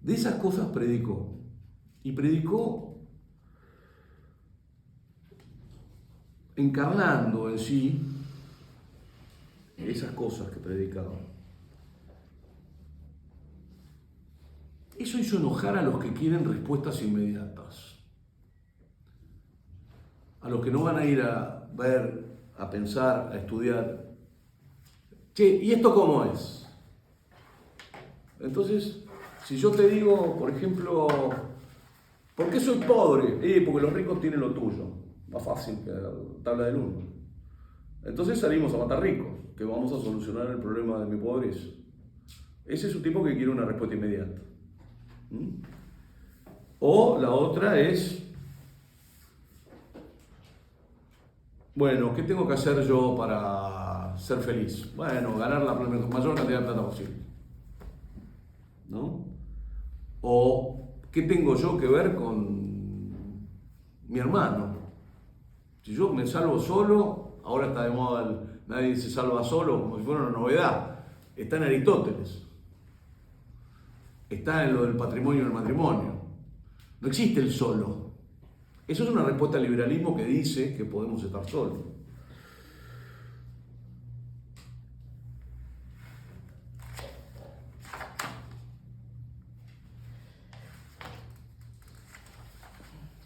De esas cosas predicó. Y predicó encarnando en sí esas cosas que predicaba. Eso hizo enojar a los que quieren respuestas inmediatas. A los que no van a ir a ver, a pensar, a estudiar. Che, ¿y esto cómo es? Entonces, si yo te digo, por ejemplo, ¿por qué soy pobre? Porque los ricos tienen lo tuyo. Más fácil que la tabla del 1. Entonces salimos a matar ricos, que vamos a solucionar el problema de mi pobreza. Ese es un tipo que quiere una respuesta inmediata. O la otra es, bueno, ¿qué tengo que hacer yo para ser feliz? Bueno, ganar la mayor cantidad de plata posible, ¿no? O, ¿qué tengo yo que ver con mi hermano? Si yo me salvo solo, ahora está de moda nadie se salva solo, como si fuera una novedad. Está en Aristóteles. Está en lo del patrimonio y el matrimonio. No existe el solo. Eso es una respuesta al liberalismo que dice que podemos estar solos.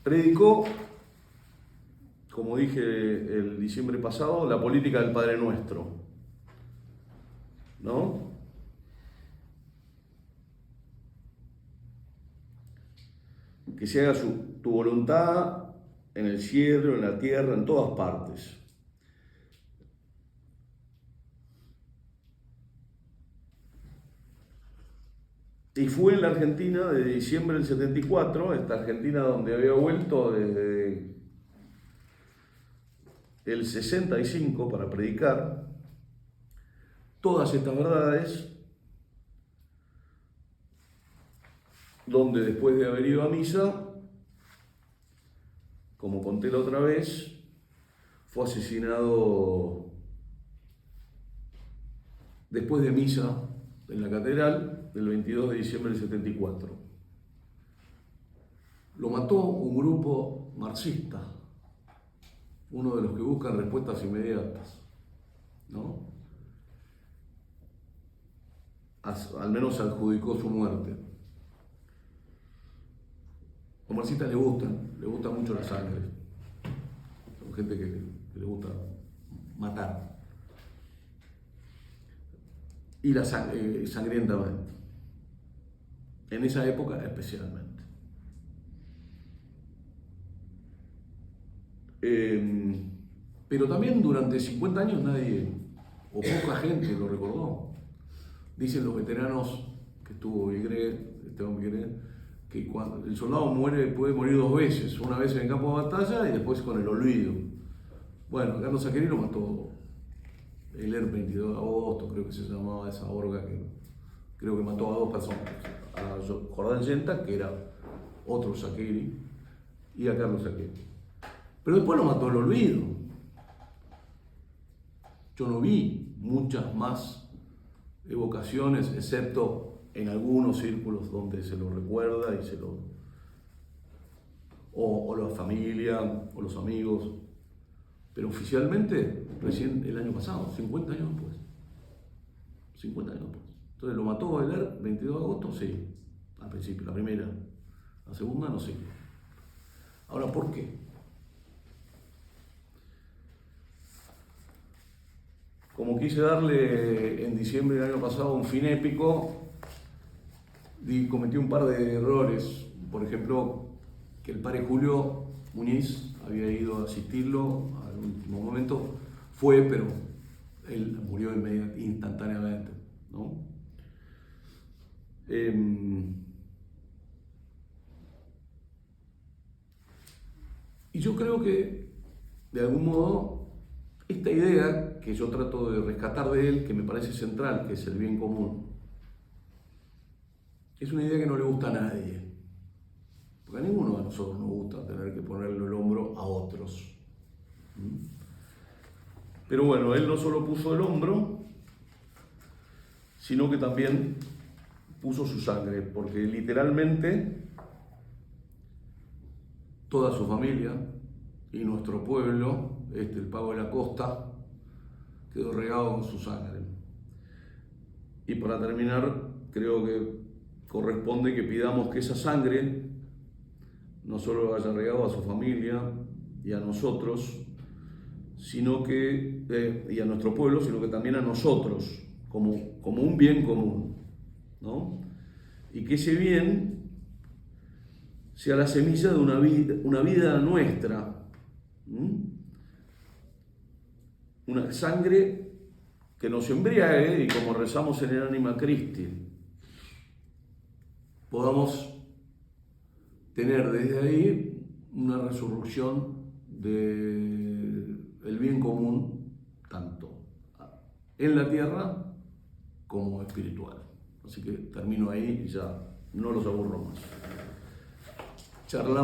predicó, como dije el diciembre pasado, la política del Padre Nuestro, ¿no? Que se haga tu voluntad en el cielo, en la tierra, en todas partes. Y fue en la Argentina de diciembre del 74, esta Argentina donde había vuelto desde el 65 para predicar todas estas verdades, donde después de haber ido a misa, como conté la otra vez, fue asesinado después de misa en la catedral del 22 de diciembre del 74. Lo mató un grupo marxista, uno de los que buscan respuestas inmediatas, ¿no? Al menos adjudicó su muerte. Los marxistas le gusta mucho la sangre. Son gente que le gusta matar. Y la sangre, sangrientamente. En esa época especialmente. Pero también durante 50 años nadie, o poca gente lo recordó. Dicen los veteranos que estuvo Esteban Vigre, que cuando el soldado muere, puede morir dos veces, una vez en el campo de batalla y después con el olvido. Bueno, Carlos Saquerini lo mató el 22 de agosto, creo que se llamaba esa orga, que creo que mató a dos personas, a Jordán Yenta, que era otro Saquerini, y a Carlos Saquerini. Pero después lo mató el olvido. Yo no vi muchas más evocaciones, excepto en algunos círculos donde se lo recuerda y o la familia o los amigos, pero oficialmente recién el año pasado, 50 años después. 50 años después. Entonces lo mató Bailar 22 de agosto, sí, al principio, la primera. La segunda no sé. Ahora, ¿por qué? Como quise darle en diciembre del año pasado un fin épico, cometí un par de errores. Por ejemplo, que el padre Julio Muñiz había ido a asistirlo al último momento, pero él murió instantáneamente, ¿no? Y yo creo que, de algún modo, esta idea que yo trato de rescatar de él, que me parece central, que es el bien común, es una idea que no le gusta a nadie. Porque a ninguno de nosotros nos gusta tener que ponerle el hombro a otros. Pero bueno, él no solo puso el hombro, sino que también puso su sangre, porque literalmente toda su familia y nuestro pueblo, el Pago de la Costa, quedó regado con su sangre. Y para terminar, creo que corresponde que pidamos que esa sangre no solo haya regado a su familia y a nosotros, sino que, y a nuestro pueblo, sino que también a nosotros, como un bien común, ¿no? Y que ese bien sea la semilla de una vida nuestra, una sangre que nos embriague y, como rezamos en el Anima Christi, podamos tener desde ahí una resurrección del bien común, tanto en la tierra como espiritual. Así que termino ahí y ya no los aburro más. Charlamos.